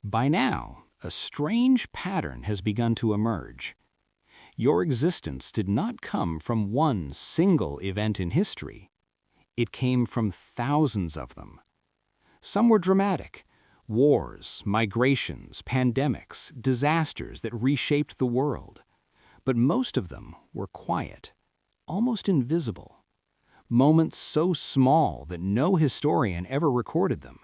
By now, a strange pattern has begun to emerge. Your existence did not come from one single event in history. It came from thousands of them. Some were dramatic: wars, migrations, pandemics, disasters that reshaped the world. But most of them were quiet, almost invisible. Moments so small that no historian ever recorded them.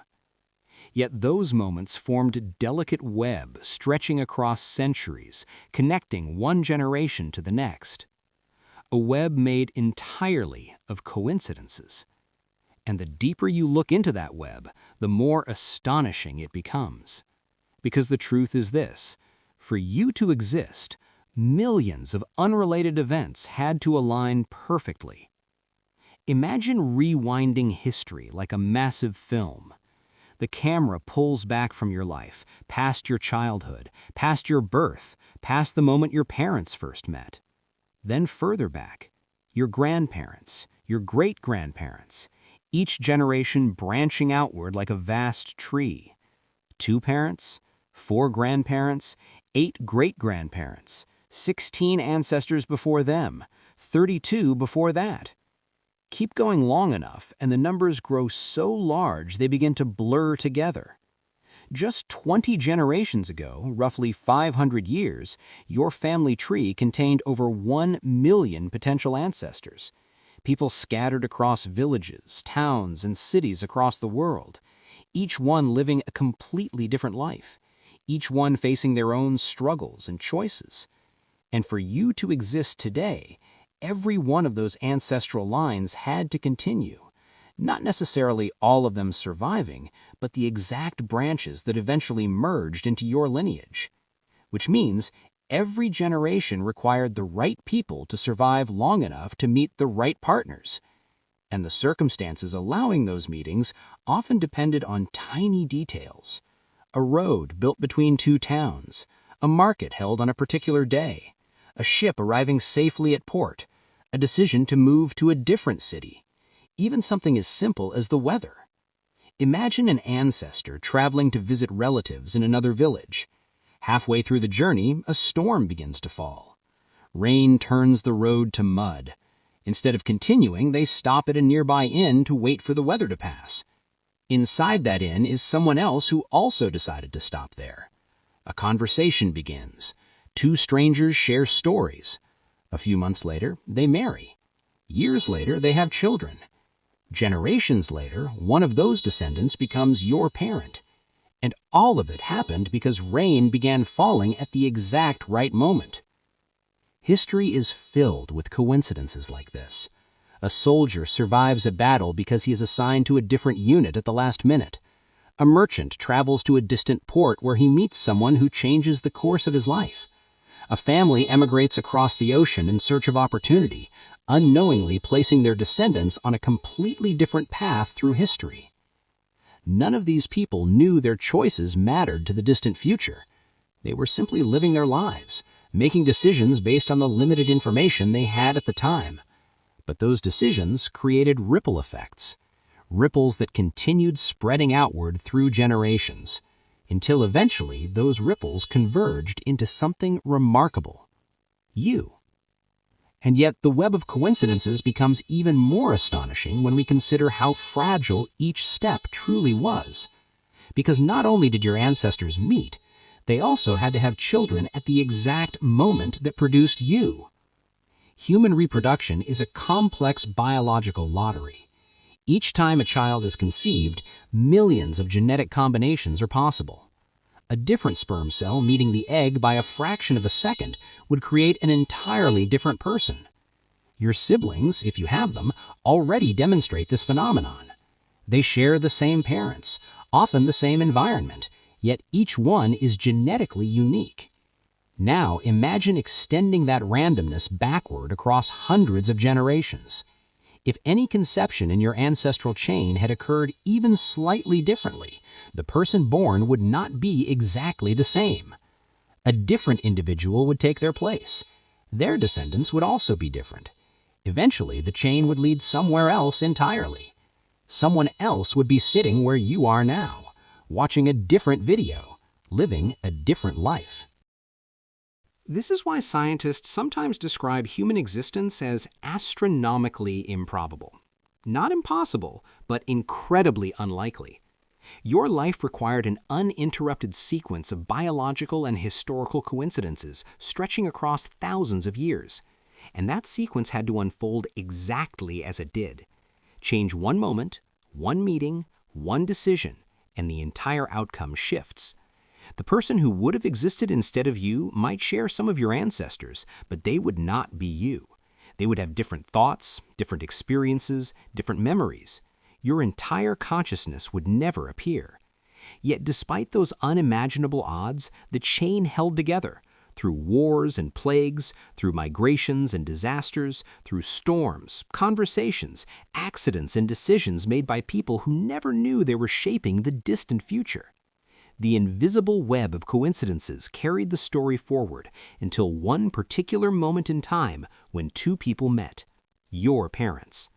Yet those moments formed a delicate web stretching across centuries, connecting one generation to the next. A web made entirely of coincidences. And the deeper you look into that web, the more astonishing it becomes. Because the truth is this: for you to exist, millions of unrelated events had to align perfectly. Imagine rewinding history like a massive film. The camera pulls back from your life, past your childhood, past your birth, past the moment your parents first met. Then further back, your grandparents, your great-grandparents, each generation branching outward like a vast tree. 2 parents, 4 grandparents, 8 great-grandparents, 16 ancestors before them, 32 before that. Keep going long enough, and the numbers grow so large they begin to blur together. Just 20 generations ago, roughly 500 years, your family tree contained over 1 million potential ancestors. People scattered across villages, towns, and cities across the world, each one living a completely different life, each one facing their own struggles and choices. And for you to exist today, every one of those ancestral lines had to continue. Not necessarily all of them surviving, but the exact branches that eventually merged into your lineage. Which means every generation required the right people to survive long enough to meet the right partners. And the circumstances allowing those meetings often depended on tiny details. A road built between 2 towns, a market held on a particular day, a ship arriving safely at port, a decision to move to a different city, even something as simple as the weather. Imagine an ancestor traveling to visit relatives in another village. Halfway through the journey, a storm begins to fall. Rain turns the road to mud. Instead of continuing, they stop at a nearby inn to wait for the weather to pass. Inside that inn is someone else who also decided to stop there. A conversation begins. 2 strangers share stories. A few months later, they marry. Years later, they have children. Generations later, one of those descendants becomes your parent. And all of it happened because rain began falling at the exact right moment. History is filled with coincidences like this. A soldier survives a battle because he is assigned to a different unit at the last minute. A merchant travels to a distant port where he meets someone who changes the course of his life. A family emigrates across the ocean in search of opportunity, unknowingly placing their descendants on a completely different path through history. None of these people knew their choices mattered to the distant future. They were simply living their lives, making decisions based on the limited information they had at the time. But those decisions created ripple effects, ripples that continued spreading outward through generations, until eventually those ripples converged into something remarkable: you. And yet the web of coincidences becomes even more astonishing when we consider how fragile each step truly was. Because not only did your ancestors meet, they also had to have children at the exact moment that produced you. Human reproduction is a complex biological lottery. Each time a child is conceived, millions of genetic combinations are possible. A different sperm cell meeting the egg by a fraction of a second would create an entirely different person. Your siblings, if you have them, already demonstrate this phenomenon. They share the same parents, often the same environment, yet each one is genetically unique. Now imagine extending that randomness backward across hundreds of generations. If any conception in your ancestral chain had occurred even slightly differently, the person born would not be exactly the same. A different individual would take their place. Their descendants would also be different. Eventually, the chain would lead somewhere else entirely. Someone else would be sitting where you are now, watching a different video, living a different life. This is why scientists sometimes describe human existence as astronomically improbable. Not impossible, but incredibly unlikely. Your life required an uninterrupted sequence of biological and historical coincidences stretching across thousands of years. And that sequence had to unfold exactly as it did. Change one moment, one meeting, one decision, and the entire outcome shifts. The person who would have existed instead of you might share some of your ancestors, but they would not be you. They would have different thoughts, different experiences, different memories. Your entire consciousness would never appear. Yet despite those unimaginable odds, the chain held together. Through wars and plagues, through migrations and disasters, through storms, conversations, accidents, and decisions made by people who never knew they were shaping the distant future. The invisible web of coincidences carried the story forward until one particular moment in time when two people met, your parents.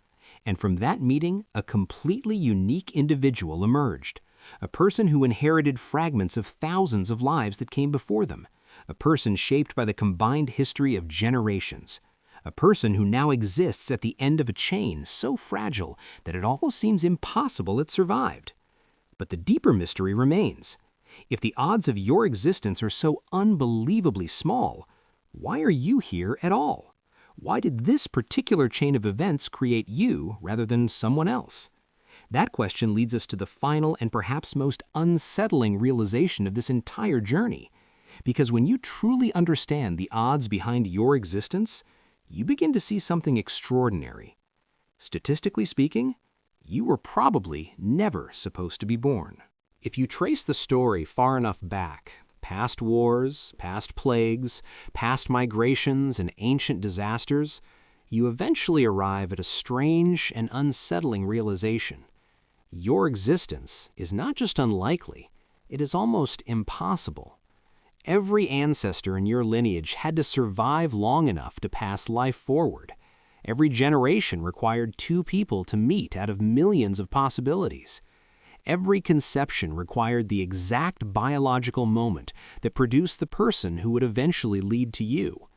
And from that meeting, a completely unique individual emerged, a person who inherited fragments of thousands of lives that came before them, a person shaped by the combined history of generations, a person who now exists at the end of a chain so fragile that it almost seems impossible it survived. But the deeper mystery remains. If the odds of your existence are so unbelievably small, why are you here at all? Why did this particular chain of events create you rather than someone else? That question leads us to the final and perhaps most unsettling realization of this entire journey. Because when you truly understand the odds behind your existence, you begin to see something extraordinary. Statistically speaking, you were probably never supposed to be born. If you trace the story far enough back, past wars, past plagues, past migrations, and ancient disasters, you eventually arrive at a strange and unsettling realization. Your existence is not just unlikely, it is almost impossible. Every ancestor in your lineage had to survive long enough to pass life forward. Every generation required two people to meet out of millions of possibilities. Every conception required the exact biological moment that produced the person who would eventually lead to you.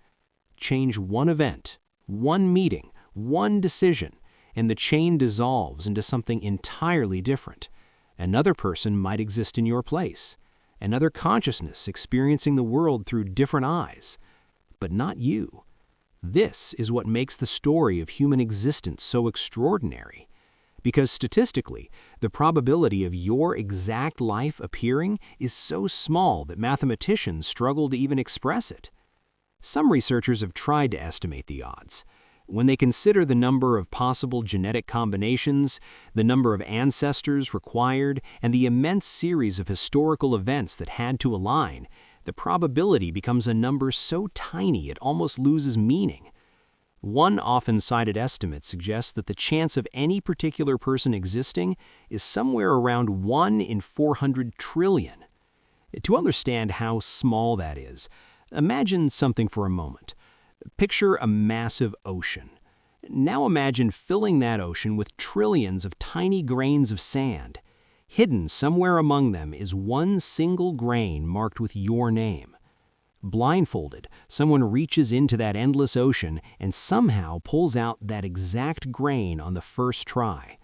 Change one event, one meeting, one decision, and the chain dissolves into something entirely different. Another person might exist in your place, another consciousness experiencing the world through different eyes, but not you. This is what makes the story of human existence so extraordinary. Because statistically, the probability of your exact life appearing is so small that mathematicians struggle to even express it. Some researchers have tried to estimate the odds. When they consider the number of possible genetic combinations, the number of ancestors required, and the immense series of historical events that had to align, the probability becomes a number so tiny it almost loses meaning. One often cited estimate suggests that the chance of any particular person existing is somewhere around 1 in 400 trillion. To understand how small that is, imagine something for a moment. Picture a massive ocean. Now imagine filling that ocean with trillions of tiny grains of sand. Hidden somewhere among them is one single grain marked with your name. Blindfolded, someone reaches into that endless ocean and somehow pulls out that exact grain on the first try.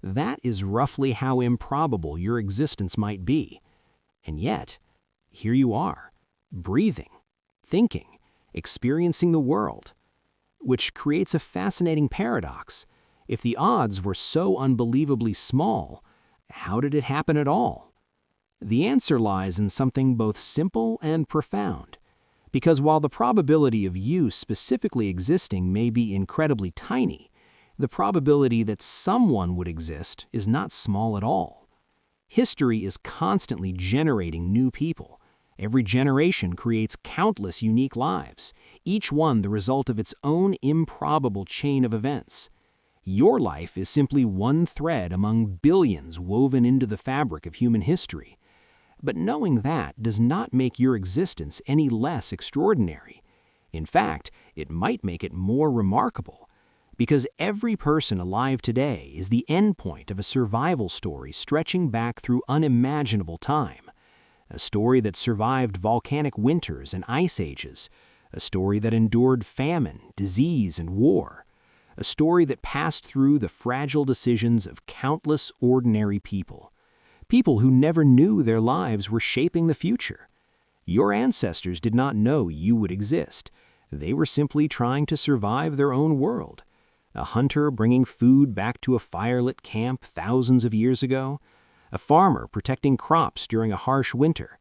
That is roughly how improbable your existence might be. And yet, here you are, breathing, thinking, experiencing the world, which creates a fascinating paradox. If the odds were so unbelievably small, how did it happen at all? The answer lies in something both simple and profound, because while the probability of you specifically existing may be incredibly tiny, the probability that someone would exist is not small at all. History is constantly generating new people. Every generation creates countless unique lives, each one the result of its own improbable chain of events. Your life is simply one thread among billions woven into the fabric of human history. But knowing that does not make your existence any less extraordinary. In fact, it might make it more remarkable, because every person alive today is the endpoint of a survival story stretching back through unimaginable time. A story that survived volcanic winters and ice ages, a story that endured famine, disease, and war, a story that passed through the fragile decisions of countless ordinary people who never knew their lives were shaping the future. Your ancestors did not know you would exist. They were simply trying to survive their own world. A hunter bringing food back to a firelit camp thousands of years ago, a farmer protecting crops during a harsh winter,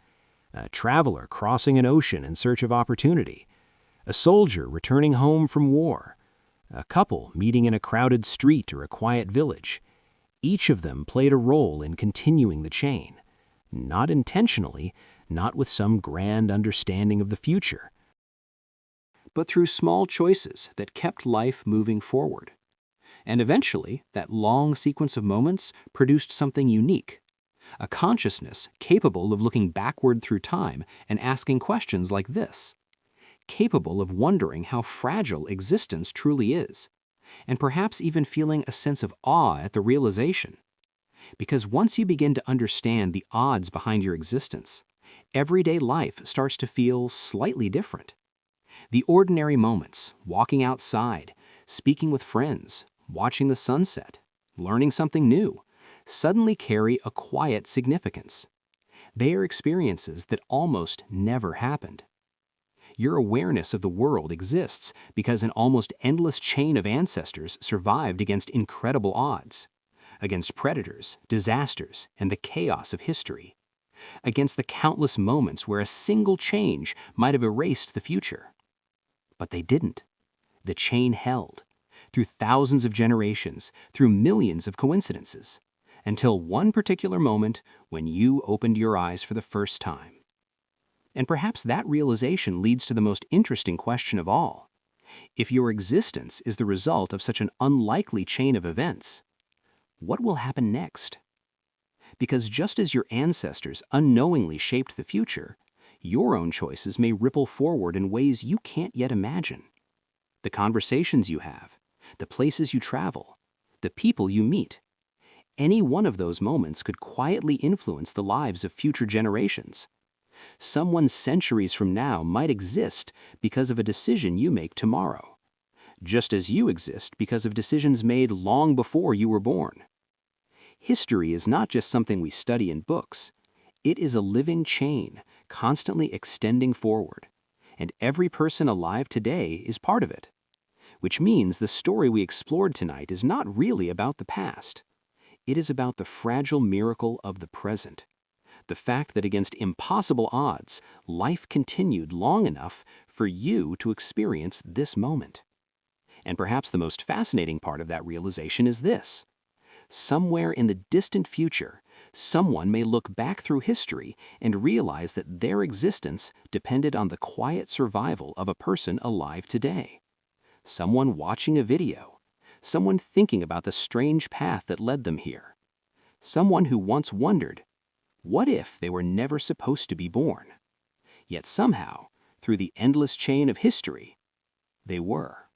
a traveler crossing an ocean in search of opportunity, a soldier returning home from war, a couple meeting in a crowded street or a quiet village. Each of them played a role in continuing the chain, not intentionally, not with some grand understanding of the future, but through small choices that kept life moving forward. And eventually, that long sequence of moments produced something unique, a consciousness capable of looking backward through time and asking questions like this, capable of wondering how fragile existence truly is, and perhaps even feeling a sense of awe at the realization. Because once you begin to understand the odds behind your existence, everyday life starts to feel slightly different. The ordinary moments, walking outside, speaking with friends, watching the sunset, learning something new, suddenly carry a quiet significance. They are experiences that almost never happened. Your awareness of the world exists because an almost endless chain of ancestors survived against incredible odds, against predators, disasters, and the chaos of history, against the countless moments where a single change might have erased the future. But they didn't. The chain held, through thousands of generations, through millions of coincidences, until one particular moment when you opened your eyes for the first time. And perhaps that realization leads to the most interesting question of all. If your existence is the result of such an unlikely chain of events, what will happen next? Because just as your ancestors unknowingly shaped the future, your own choices may ripple forward in ways you can't yet imagine. The conversations you have, the places you travel, the people you meet, any one of those moments could quietly influence the lives of future generations. Someone centuries from now might exist because of a decision you make tomorrow, just as you exist because of decisions made long before you were born. History is not just something we study in books. It is a living chain, constantly extending forward, and every person alive today is part of it. Which means the story we explored tonight is not really about the past. It is about the fragile miracle of the present. The fact that against impossible odds, life continued long enough for you to experience this moment. And perhaps the most fascinating part of that realization is this. Somewhere in the distant future, someone may look back through history and realize that their existence depended on the quiet survival of a person alive today. Someone watching a video, someone thinking about the strange path that led them here, someone who once wondered, what if they were never supposed to be born? Yet somehow, through the endless chain of history, they were.